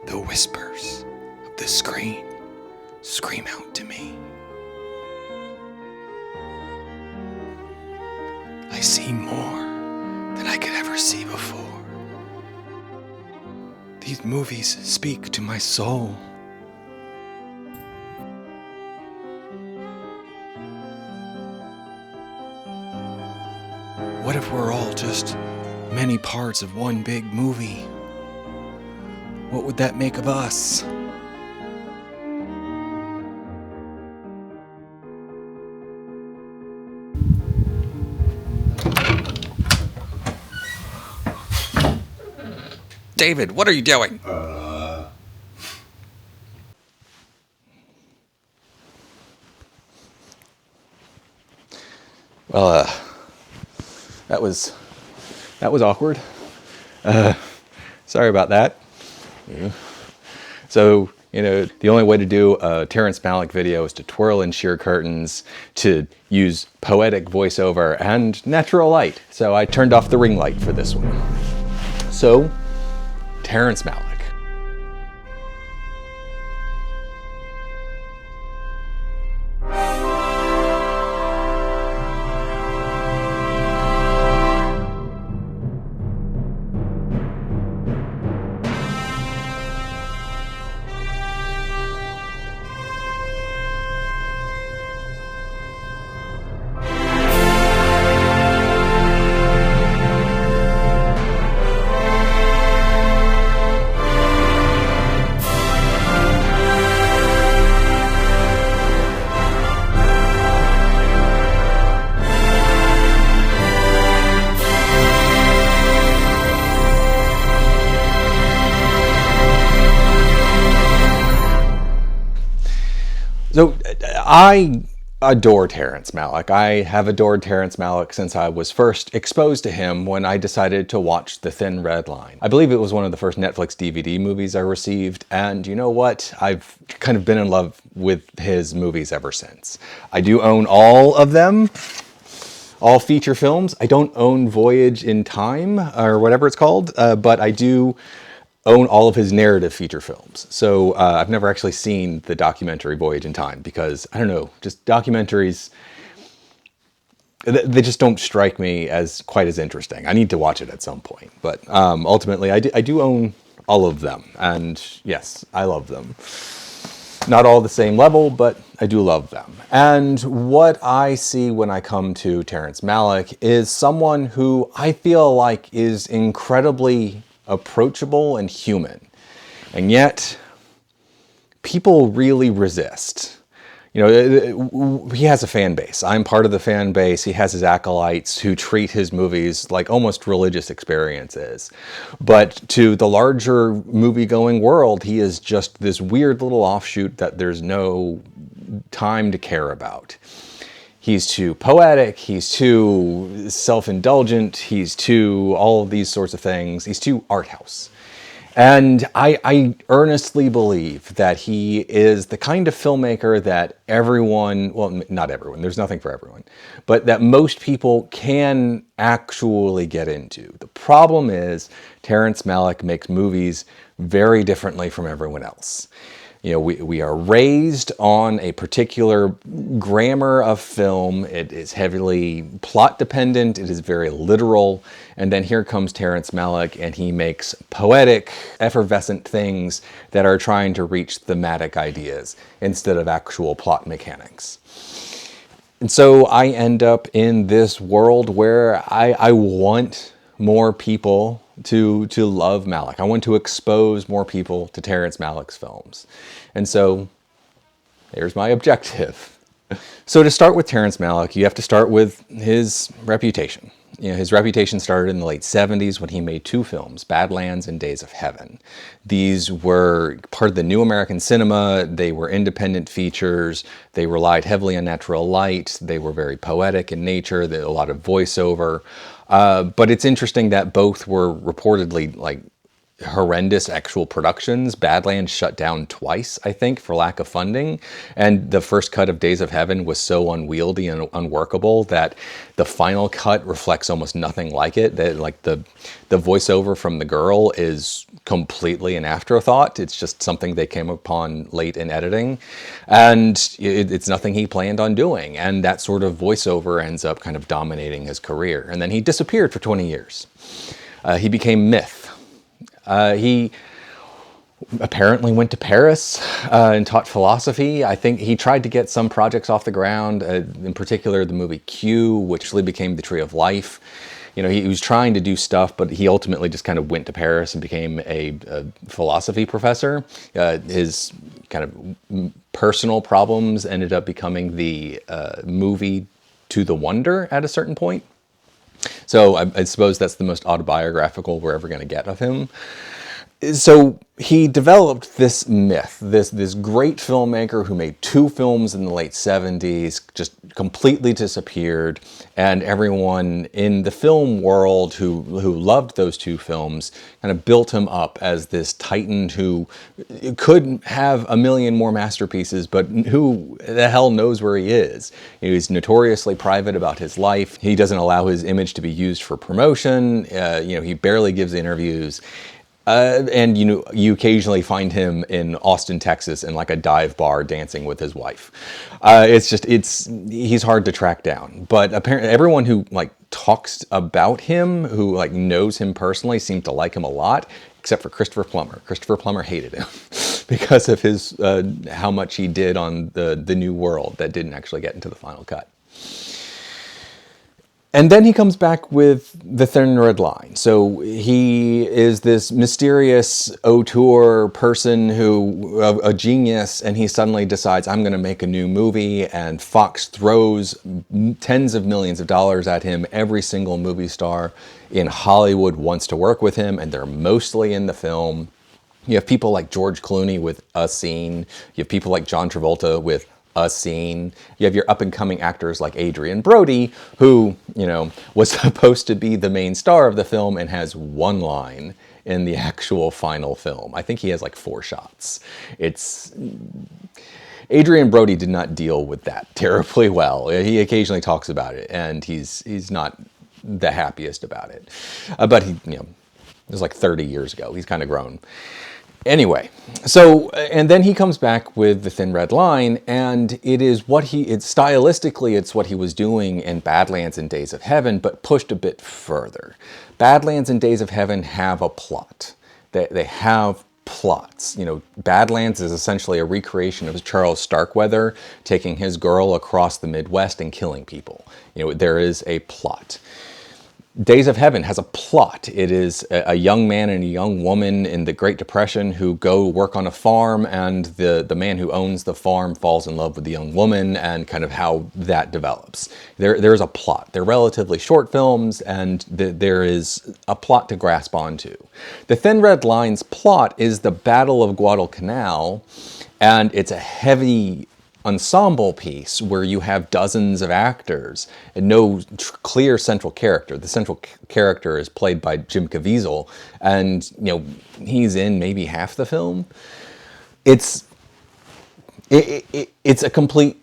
The whispers of the screen scream out to me. I see more than I could ever see before. These movies speak to my soul. What if we're all just many parts of one big movie? What would that make of us? David, what are you doing? Well, that was awkward. Sorry about that. Yeah. So, the only way to do a Terrence Malick video is to twirl in sheer curtains, to use poetic voiceover and natural light. So I turned off the ring light for this one. So, Terrence Malick. So I adore Terrence Malick. I have adored Terrence Malick since I was first exposed to him when I decided to watch The Thin Red Line. I believe it was one of the first Netflix DVD movies I received, and you know what? I've kind of been in love with his movies ever since. I do own all of them, all feature films. I don't own Voyage in Time, or whatever it's called, but I do own all of his narrative feature films. So I've never actually seen the documentary Voyage in Time because, I don't know, just documentaries, they just don't strike me as quite as interesting. I need to watch it at some point. But ultimately, I do own all of them. And yes, I love them. Not all the same level, but I do love them. And what I see when I come to Terrence Malick is someone who I feel like is incredibly approachable and human, and yet people really resist. He has a fan base. I'm part of the fan base. He has his acolytes who treat his movies like almost religious experiences. But to the larger movie-going world, he is just this weird little offshoot that there's no time to care about. He's too poetic, he's too self-indulgent, he's too all of these sorts of things. He's too art house. And I earnestly believe that he is the kind of filmmaker that everyone, well, not everyone, there's nothing for everyone, but that most people can actually get into. The problem is Terrence Malick makes movies very differently from everyone else. We are raised on a particular grammar of film. It is heavily plot dependent. It is very literal. And then here comes Terrence Malick and he makes poetic, effervescent things that are trying to reach thematic ideas instead of actual plot mechanics. And so I end up in this world where I want more people to love Malick. I want to expose more people to Terrence Malick's films. And so there's my objective. So to start with Terrence Malick, you have to start with his reputation. His reputation started in the late 70s when he made two films, Badlands and Days of Heaven. These were part of the new American cinema. They were independent features. They relied heavily on natural light. They were very poetic in nature. There was a lot of voiceover. But it's interesting that both were reportedly horrendous actual productions. Badlands shut down twice, I think, for lack of funding. And the first cut of Days of Heaven was so unwieldy and unworkable that the final cut reflects almost nothing like it. That, like, the voiceover from the girl is completely an afterthought. It's just something they came upon late in editing. And it's nothing he planned on doing. And that sort of voiceover ends up kind of dominating his career. And then he disappeared for 20 years. He became myth. He apparently went to Paris and taught philosophy. I think he tried to get some projects off the ground, in particular the movie Q, which actually became The Tree of Life. You know, he was trying to do stuff, but he ultimately just kind of went to Paris and became a philosophy professor. His kind of personal problems ended up becoming the movie To the Wonder at a certain point. So I suppose that's the most autobiographical we're ever going to get of him. So he developed this myth, this great filmmaker who made 2 films in the late 70s, just completely disappeared, and everyone in the film world who loved those 2 films kind of built him up as this titan who could have a million more masterpieces, but who the hell knows where he is. He's notoriously private about his life. He doesn't allow his image to be used for promotion. He barely gives interviews. And you occasionally find him in Austin, Texas, in like a dive bar dancing with his wife. He's hard to track down. But apparently, everyone who like talks about him, who like knows him personally, seems to like him a lot, except for Christopher Plummer. Christopher Plummer hated him because of his how much he did on the New World that didn't actually get into the final cut. And then he comes back with The Thin Red Line. So he is this mysterious auteur person who, a genius, and he suddenly decides, I'm going to make a new movie, and Fox throws tens of millions of dollars at him. Every single movie star in Hollywood wants to work with him, and they're mostly in the film. You have people like George Clooney with a scene. You have people like John Travolta with a scene. You have your up-and-coming actors like Adrian Brody, who, was supposed to be the main star of the film and has 1 line in the actual final film. I think he has like 4 shots. Adrian Brody did not deal with that terribly well. He occasionally talks about it, and he's not the happiest about it. But he, it was like 30 years ago. He's kind of grown. Anyway, so, and then he comes back with The Thin Red Line, and it's stylistically, it's what he was doing in Badlands and Days of Heaven, but pushed a bit further. Badlands and Days of Heaven have a plot. They have plots. Badlands is essentially a recreation of Charles Starkweather taking his girl across the Midwest and killing people. There is a plot. Days of Heaven has a plot. It is a young man and a young woman in the Great Depression who go work on a farm, and the man who owns the farm falls in love with the young woman, and kind of how that develops. There's a plot. They're relatively short films, and there is a plot to grasp onto. The Thin Red Line's plot is the Battle of Guadalcanal, and it's a heavy ensemble piece where you have dozens of actors and no clear central character. The central character is played by Jim Caviezel, and he's in maybe half the film. It's a complete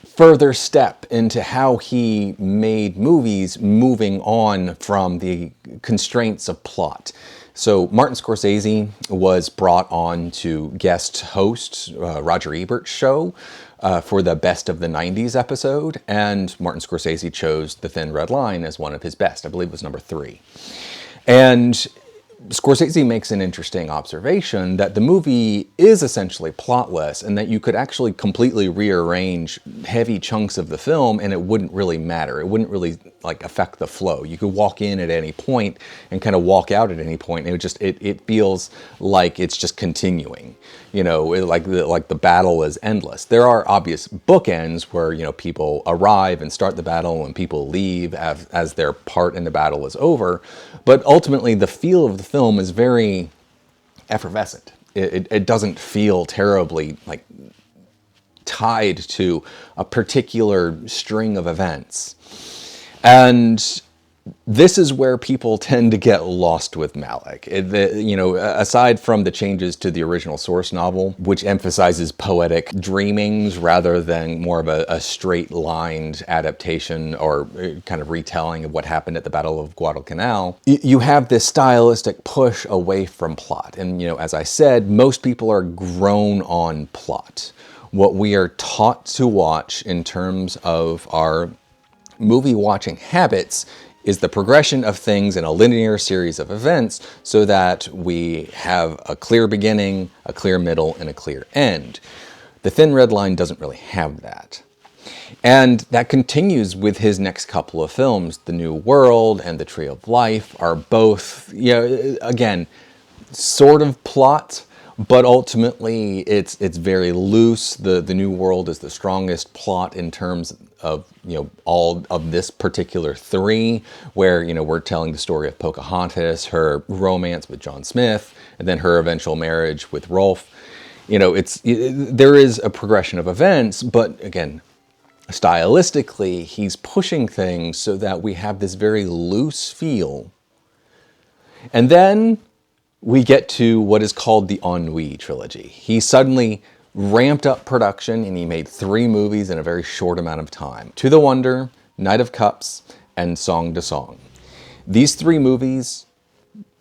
further step into how he made movies, moving on from the constraints of plot. So Martin Scorsese was brought on to guest host Roger Ebert's show for the Best of the 90s episode, and Martin Scorsese chose The Thin Red Line as one of his best. I believe it was number 3. And Scorsese makes an interesting observation that the movie is essentially plotless, and that you could actually completely rearrange heavy chunks of the film and it wouldn't really matter. It wouldn't really affect the flow. You could walk in at any point and kind of walk out at any point. And it feels like it's just continuing. Like the battle is endless. There are obvious bookends where people arrive and start the battle and people leave as their part in the battle is over. But ultimately, the feel of the film is very effervescent. It doesn't feel terribly tied to a particular string of events. And this is where people tend to get lost with Malick. Aside from the changes to the original source novel, which emphasizes poetic dreamings rather than more of a straight-lined adaptation or kind of retelling of what happened at the Battle of Guadalcanal, you have this stylistic push away from plot. And, as I said, most people are grown on plot. What we are taught to watch in terms of our movie watching habits is the progression of things in a linear series of events so that we have a clear beginning, a clear middle, and a clear end. The Thin Red Line doesn't really have that. And that continues with his next couple of films. The New World and The Tree of Life are both, again, sort of plot, but ultimately it's very loose. The New World is the strongest plot in terms of all of this particular three, where we're telling the story of Pocahontas, her romance with John Smith, and then her eventual marriage with Rolfe. There is a progression of events, but again, stylistically, he's pushing things so that we have this very loose feel. And then we get to what is called the Ennui trilogy. He suddenly ramped up production and he made 3 movies in a very short amount of time. To the Wonder, Knight of Cups, and Song to Song. These 3 movies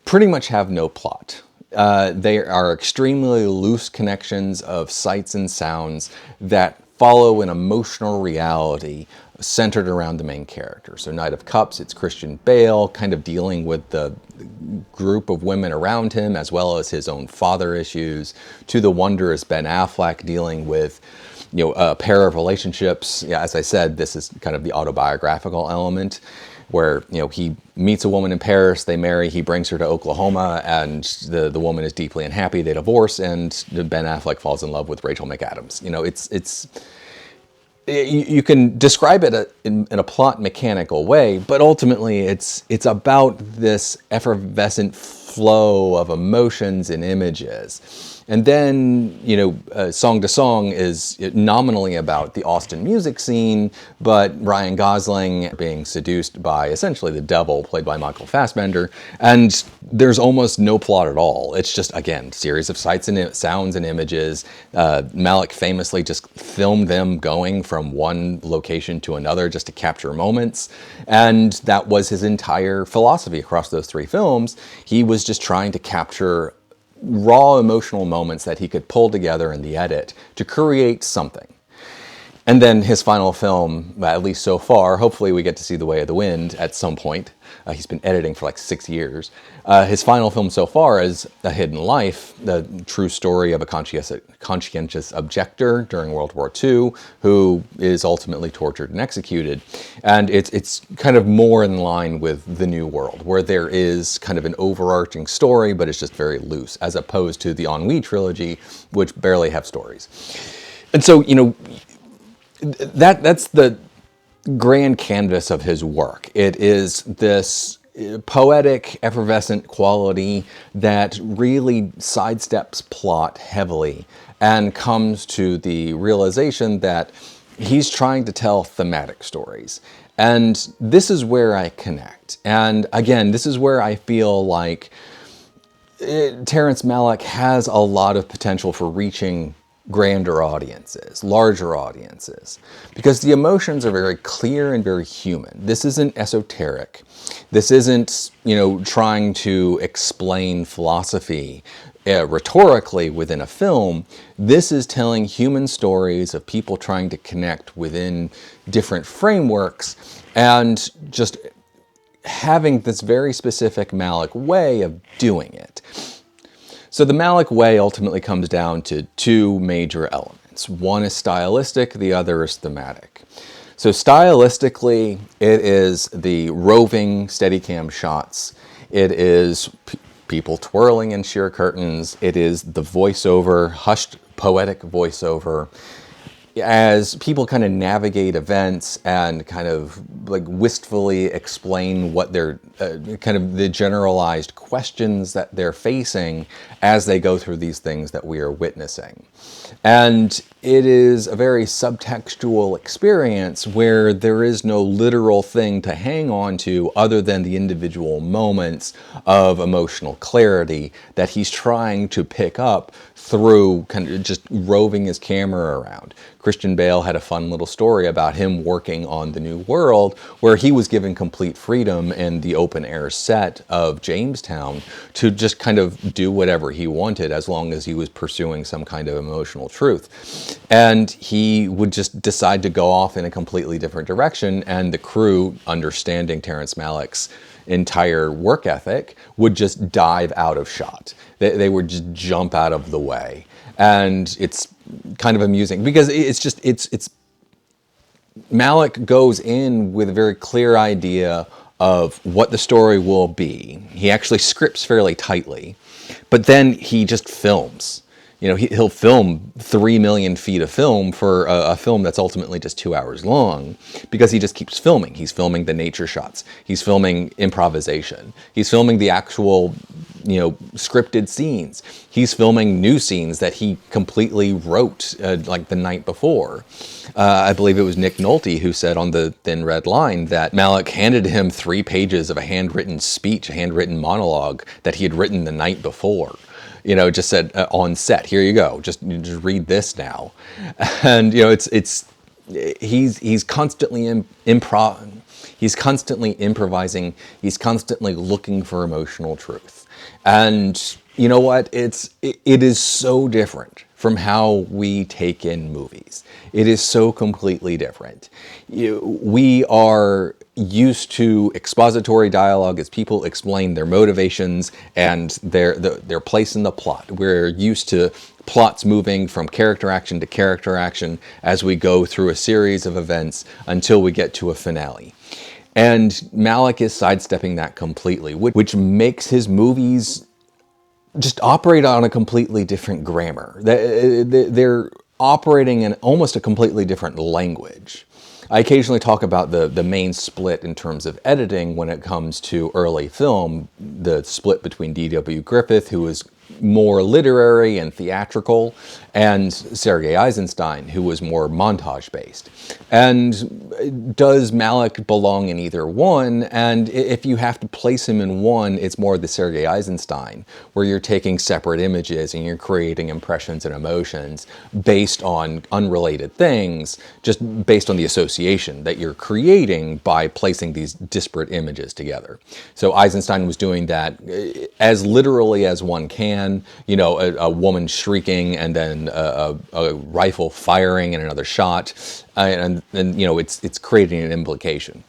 pretty much have no plot. They are extremely loose connections of sights and sounds that follow an emotional reality centered around the main character. So Knight of Cups, it's Christian Bale kind of dealing with the group of women around him as well as his own father issues. To the Wonder is Ben Affleck dealing with a pair of relationships. Yeah, as I said, this is kind of the autobiographical element where he meets a woman in Paris, they marry, he brings her to Oklahoma, and the woman is deeply unhappy, they divorce, and Ben Affleck falls in love with Rachel McAdams. You can describe it in a plot mechanical way, but ultimately it's about this effervescent flow of emotions and images. And then, Song to Song is nominally about the Austin music scene, but Ryan Gosling being seduced by essentially the devil, played by Michael Fassbender, and there's almost no plot at all. It's just, again, series of sights and sounds and images. Malick famously just filmed them going from one location to another just to capture moments, and that was his entire philosophy across those 3 films. He was just trying to capture raw emotional moments that he could pull together in the edit to create something. And then his final film, at least so far, hopefully we get to see The Way of the Wind at some point. He's been editing for like 6 years. His final film so far is A Hidden Life, the true story of a conscientious objector during World War II who is ultimately tortured and executed. And it's kind of more in line with The New World, where there is kind of an overarching story, but it's just very loose, as opposed to the Ennui trilogy, which barely have stories. And so, that's the grand canvas of his work. It is this poetic, effervescent quality that really sidesteps plot heavily and comes to the realization that he's trying to tell thematic stories. And this is where I connect. And again, this is where I feel like Terrence Malick has a lot of potential for reaching grander audiences, larger audiences, because the emotions are very clear and very human. This isn't esoteric. This isn't, trying to explain philosophy rhetorically within a film. This is telling human stories of people trying to connect within different frameworks and just having this very specific Malick way of doing it. So the Malick way ultimately comes down to 2 major elements. One is stylistic, the other is thematic. So stylistically, it is the roving Steadicam shots. It is people twirling in sheer curtains. It is the voiceover, hushed poetic voiceover. as people kind of navigate events and kind of like wistfully explain what they're kind of the generalized questions that they're facing as they go through these things that we are witnessing. And it is a very subtextual experience where there is no literal thing to hang on to other than the individual moments of emotional clarity that he's trying to pick up through kind of just roving his camera around. Christian Bale had a fun little story about him working on The New World, where he was given complete freedom in the open air set of Jamestown to just kind of do whatever he wanted as long as he was pursuing some kind of emotional truth. And he would just decide to go off in a completely different direction, and the crew, understanding Terrence Malick's entire work ethic, would just dive out of shot. They would just jump out of the way. And it's kind of amusing because it's Malick goes in with a very clear idea of what the story will be. He actually scripts fairly tightly, but then he just films. You know, he'll film 3 million feet of film for a film that's ultimately just 2 hours long because he just keeps filming. He's filming the nature shots. He's filming improvisation. He's filming the actual, you know, scripted scenes. He's filming new scenes that he completely wrote like the night before. I believe it was Nick Nolte who said on The Thin Red Line that Malick handed him 3 pages of a handwritten speech, a handwritten monologue that he had written the night before. You know, just said on set, here you go, just read this now. And, you know, he's constantly he's constantly improvising, he's constantly looking for emotional truth. And you know what, it is so different from how we take in movies. It is so completely different. We are used to expository dialogue as people explain their motivations and their place in the plot. We're used to plots moving from character action to character action as we go through a series of events until we get to a finale. And Malick is sidestepping that completely, which makes his movies just operate on a completely different grammar. They're operating in almost a completely different language. I occasionally talk about the main split in terms of editing when it comes to early film, the split between D.W. Griffith, who was more literary and theatrical, and Sergei Eisenstein, who was more montage-based. And does Malick belong in either one? And if you have to place him in one, it's more the Sergei Eisenstein, where you're taking separate images and you're creating impressions and emotions based on unrelated things, just based on the association that you're creating by placing these disparate images together. So Eisenstein was doing that as literally as one can, you know, a woman shrieking and then a rifle firing and another shot, and you know, it's creating an implication.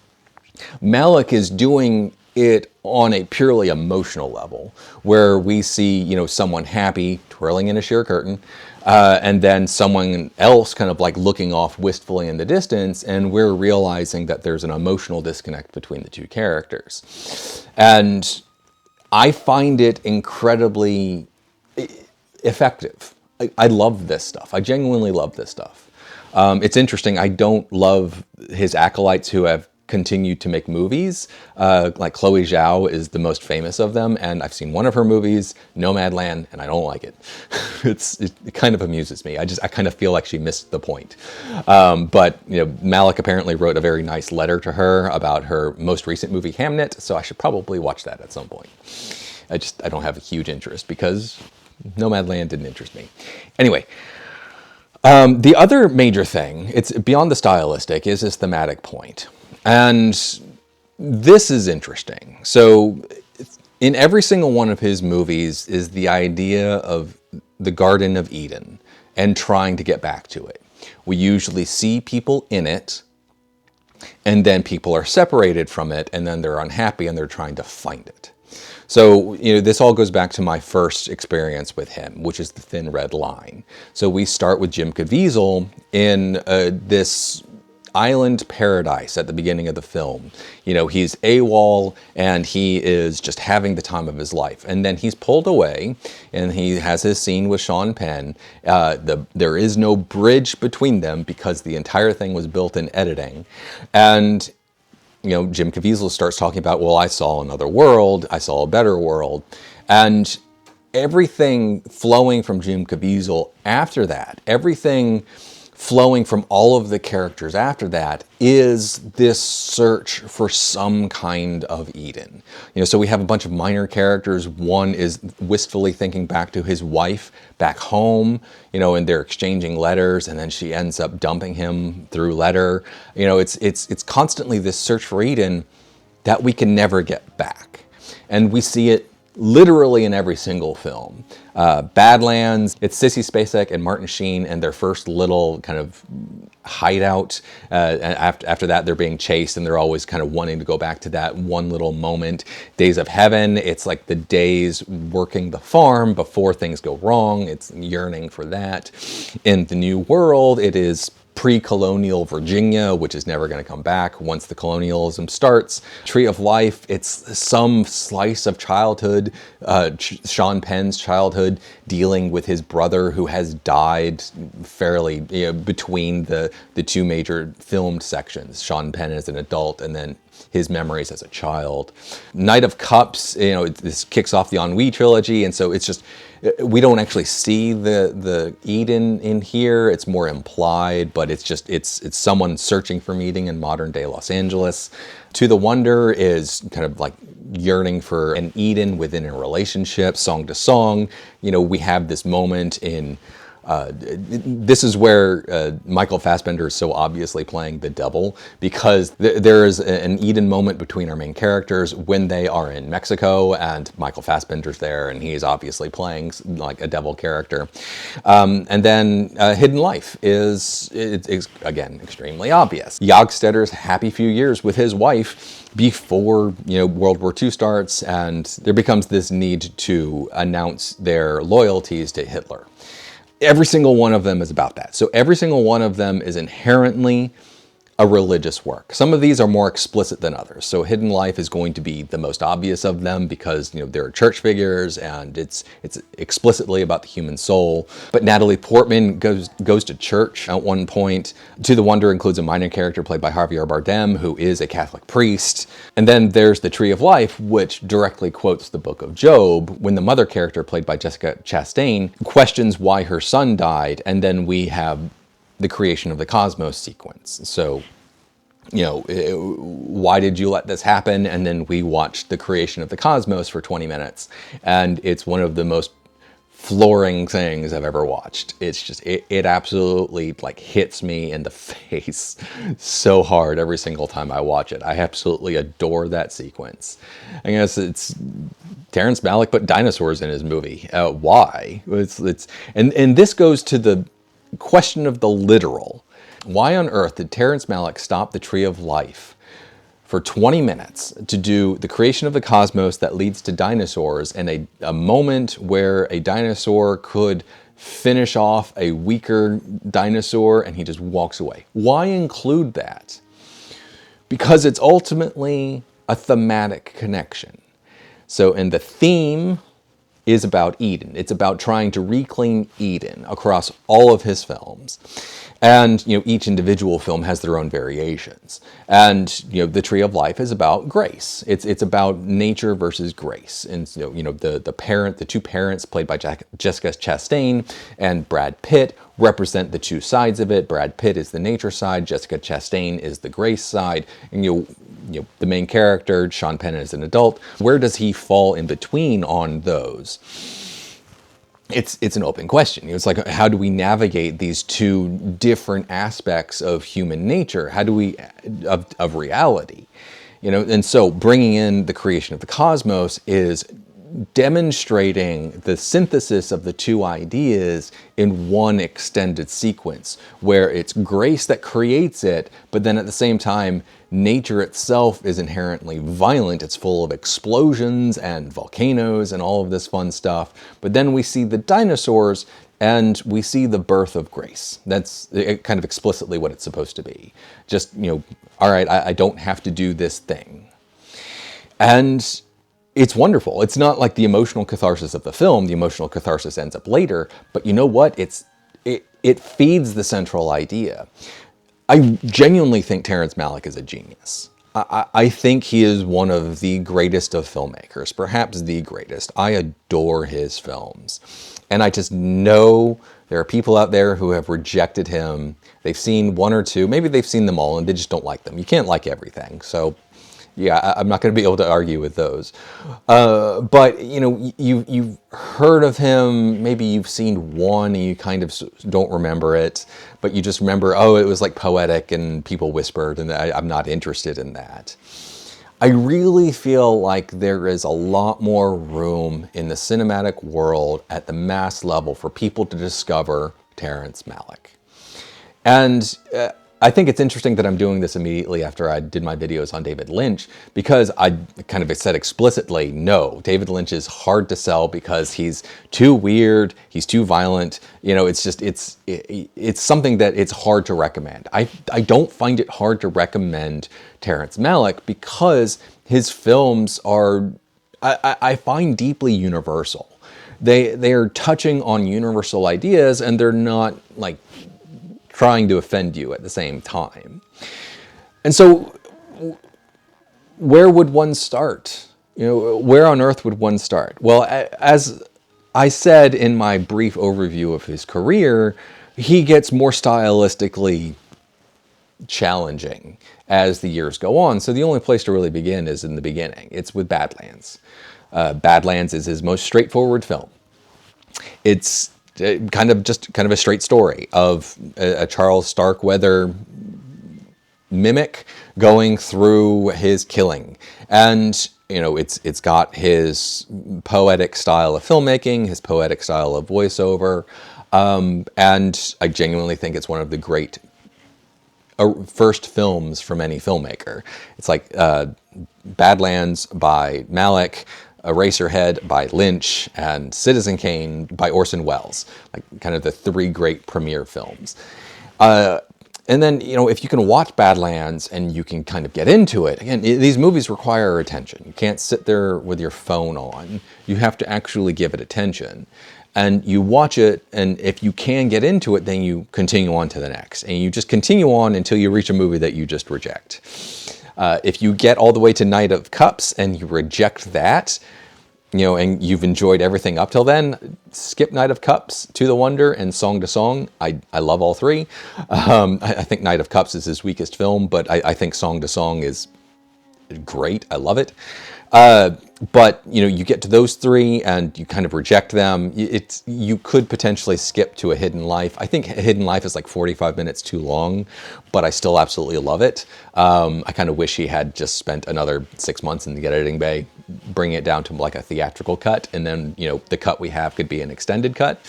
Malick is doing it on a purely emotional level, where we see, you know, someone happy twirling in a sheer curtain, and then someone else kind of like looking off wistfully in the distance, and we're realizing that there's an emotional disconnect between the two characters. And I find it incredibly effective. I love this stuff. I genuinely love this stuff. It's interesting. I don't love his acolytes who have continued to make movies. Like Chloe Zhao is the most famous of them, and I've seen one of her movies, Nomadland, and I don't like it. It kind of amuses me. I kind of feel like she missed the point. But you know, Malick apparently wrote a very nice letter to her about her most recent movie, Hamnet, so I should probably watch that at some point. I don't have a huge interest because Nomadland didn't interest me. Anyway, the other major thing, it's beyond the stylistic, is this thematic point. And this is interesting. So in every single one of his movies is the idea of the Garden of Eden and trying to get back to it. We usually see people in it, and then people are separated from it, and then they're unhappy and they're trying to find it. So, you know, this all goes back to my first experience with him, which is The Thin Red Line. So we start with Jim Caviezel in this island paradise at the beginning of the film. You know, he's AWOL and he is just having the time of his life. And then he's pulled away and he has his scene with Sean Penn. There is no bridge between them because the entire thing was built in editing. And you know, Jim Caviezel starts talking about, well, I saw another world, I saw a better world. And everything flowing from Jim Caviezel after that, everything flowing from all of the characters after that is this search for some kind of Eden. You know, so we have a bunch of minor characters. One is wistfully thinking back to his wife back home, you know, and they're exchanging letters, and then she ends up dumping him through letter. You know, it's constantly this search for Eden that we can never get back. And we see it literally in every single film. Badlands, it's Sissy Spacek and Martin Sheen and their first little kind of hideout. And after that, they're being chased and they're always kind of wanting to go back to that one little moment. Days of Heaven, it's like the days working the farm before things go wrong. It's yearning for that. In The New World, it is pre-colonial Virginia, which is never going to come back once the colonialism starts. Tree of Life, it's some slice of childhood, Sean Penn's childhood, dealing with his brother who has died fairly, you know, between the two major filmed sections, Sean Penn as an adult and then his memories as a child. Knight of Cups, you know, this kicks off the Ennui trilogy, and so it's just, we don't actually see the Eden in here. It's more implied, but it's someone searching for meaning in modern day Los Angeles. To the Wonder is kind of like yearning for an Eden within a relationship. Song to Song, you know, we have this moment in this is where Michael Fassbender is so obviously playing the devil, because there is an Eden moment between our main characters when they are in Mexico, and Michael Fassbender's there, and he's obviously playing like a devil character. And then Hidden Life is again extremely obvious. Jagstedter's happy few years with his wife before, you know, World War II starts, and there becomes this need to announce their loyalties to Hitler. Every single one of them is about that. So every single one of them is inherently a religious work. Some of these are more explicit than others. So Hidden Life is going to be the most obvious of them because, you know, there are church figures and it's explicitly about the human soul. But Natalie Portman goes to church at one point. To the Wonder includes a minor character played by Javier Bardem, who is a Catholic priest. And then there's The Tree of Life, which directly quotes the book of Job, when the mother character played by Jessica Chastain questions why her son died. And then we have the creation of the cosmos sequence. So, you know, why did you let this happen? And then we watched the creation of the cosmos for 20 minutes. And it's one of the most flooring things I've ever watched. It's just, it absolutely like hits me in the face so hard every single time I watch it. I absolutely adore that sequence. I guess it's Terrence Malick put dinosaurs in his movie. Why? And this goes to the question of the literal. Why on earth did Terrence Malick stop The Tree of Life for 20 minutes to do the creation of the cosmos that leads to dinosaurs in a moment where a dinosaur could finish off a weaker dinosaur, and he just walks away? Why include that? Because it's ultimately a thematic connection. So, and the theme is about Eden. It's about trying to reclaim Eden across all of his films. And, you know, each individual film has their own variations. And, you know, The Tree of Life is about grace. It's about nature versus grace. And, you know, the two parents played by Jessica Chastain and Brad Pitt represent the two sides of it. Brad Pitt is the nature side, Jessica Chastain is the grace side. And you know, the main character, Sean Penn, as an adult, where does he fall in between on those? It's an open question. It's like, how do we navigate these two different aspects of human nature? How do we, of reality? You know, and so bringing in the creation of the cosmos is demonstrating the synthesis of the two ideas in one extended sequence, where it's grace that creates it, but then at the same time, nature itself is inherently violent. It's full of explosions and volcanoes and all of this fun stuff. But then we see the dinosaurs and we see the birth of grace. That's kind of explicitly what it's supposed to be. Just, all right, I don't have to do this thing. And it's wonderful. It's not like the emotional catharsis of the film. The emotional catharsis ends up later. But you know what? It feeds the central idea. I genuinely think Terrence Malick is a genius. I think he is one of the greatest of filmmakers, perhaps the greatest. I adore his films. And I just know there are people out there who have rejected him. They've seen one or two, maybe they've seen them all, and they just don't like them. You can't like everything. So yeah, I'm not going to be able to argue with those. But, you've heard of him, maybe you've seen one and you kind of don't remember it, but you just remember, oh, it was like poetic and people whispered, and I'm not interested in that. I really feel like there is a lot more room in the cinematic world at the mass level for people to discover Terrence Malick. And I think it's interesting that I'm doing this immediately after I did my videos on David Lynch, because I kind of said explicitly, no, David Lynch is hard to sell because he's too weird, he's too violent. It's something that it's hard to recommend. I don't find it hard to recommend Terrence Malick because his films are, I find, deeply universal. They are touching on universal ideas, and they're not like trying to offend you at the same time. And so where would one start? Where on earth would one start? Well, as I said in my brief overview of his career, he gets more stylistically challenging as the years go on. So the only place to really begin is in the beginning. It's with Badlands. Badlands is his most straightforward film. It's kind of a straight story of a Charles Starkweather mimic going through his killing. And, it's got his poetic style of filmmaking, his poetic style of voiceover. And I genuinely think it's one of the great first films from any filmmaker. It's like Badlands by Malick, Eraserhead by Lynch, and Citizen Kane by Orson Welles, like kind of the three great premiere films. And then, if you can watch Badlands and you can kind of get into it, again, these movies require attention. You can't sit there with your phone on. You have to actually give it attention. And you watch it, and if you can get into it, then you continue on to the next. And you just continue on until you reach a movie that you just reject. If you get all the way to Knight of Cups and you reject that, and you've enjoyed everything up till then, skip Knight of Cups, To the Wonder, and Song to Song. I love all three. I think Knight of Cups is his weakest film, but I think Song to Song is great. I love it. But you get to those three and you kind of reject them. You could potentially skip to A Hidden Life. I think A Hidden Life is like 45 minutes too long, but I still absolutely love it. I kind of wish he had just spent another 6 months in the editing bay, bring it down to like a theatrical cut, and then the cut we have could be an extended cut.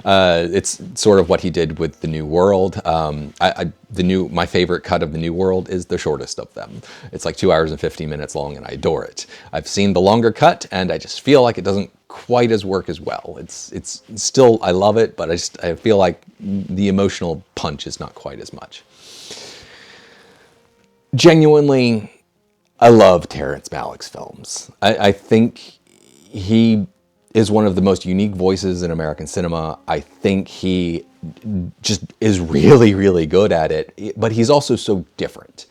It's sort of what he did with The New World. My favorite cut of The New World is the shortest of them. It's like 2 hours and 15 minutes long, and I adore it. I've seen the longer cut, and I just feel like it doesn't quite as work as well. It's still, I love it, but I feel like the emotional punch is not quite as much. Genuinely, I love Terrence Malick's films. I think he is one of the most unique voices in American cinema. I think he just is really, really good at it, but he's also so different.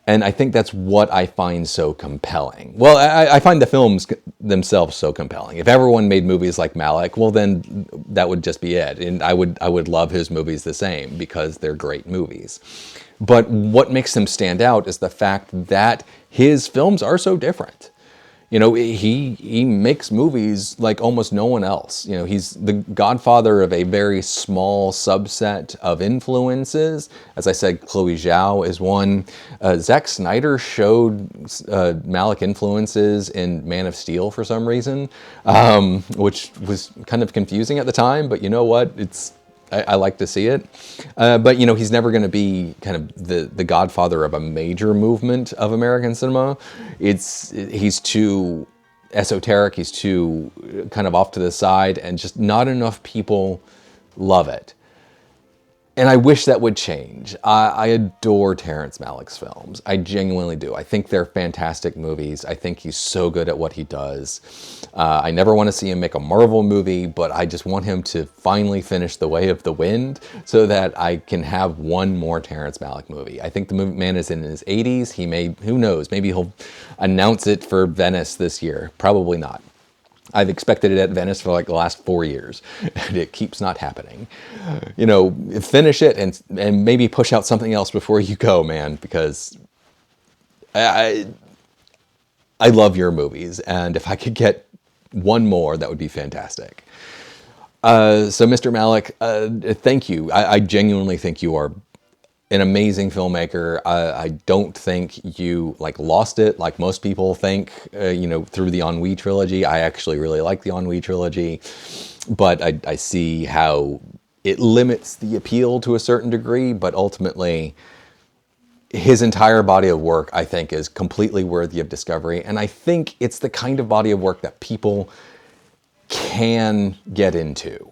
And I think that's what I find so compelling. Well, I find the films themselves so compelling. If everyone made movies like Malick, well, then that would just be it. And I would love his movies the same because they're great movies. But what makes them stand out is the fact that his films are so different. You know, he makes movies like almost no one else. You know, he's the godfather of a very small subset of influences. As I said, Chloe Zhao is one. Zack Snyder showed Malick influences in Man of Steel for some reason, which was kind of confusing at the time. But you know what? I like to see it. But, you know, he's never going to be kind of the godfather of a major movement of American cinema. He's too esoteric. He's too kind of off to the side, and just not enough people love it. And I wish that would change. I adore Terrence Malick's films. I genuinely do. I think they're fantastic movies. I think he's so good at what he does. I never want to see him make a Marvel movie, but I just want him to finally finish The Way of the Wind so that I can have one more Terrence Malick movie. I think the man is in his 80s. He may, who knows, maybe he'll announce it for Venice this year. Probably not. I've expected it at Venice for like the last 4 years, and it keeps not happening. You know, finish it and maybe push out something else before you go, man, because I love your movies, and if I could get one more, that would be fantastic. So, Mr. Malick, thank you. I genuinely think you are an amazing filmmaker. I don't think you like lost it like most people think, you know, through the Ennui trilogy. I actually really like the Ennui trilogy, but I see how it limits the appeal to a certain degree, but ultimately his entire body of work, I think, is completely worthy of discovery. And I think it's the kind of body of work that people can get into.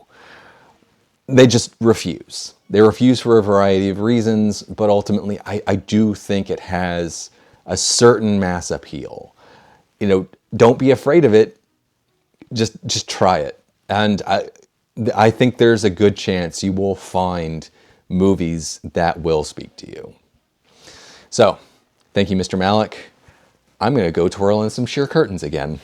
They just refuse. They refuse for a variety of reasons, but ultimately I do think it has a certain mass appeal. You know, don't be afraid of it. Just try it. And I think there's a good chance you will find movies that will speak to you. So, thank you, Mr. Malick. I'm going to go twirl in some sheer curtains again.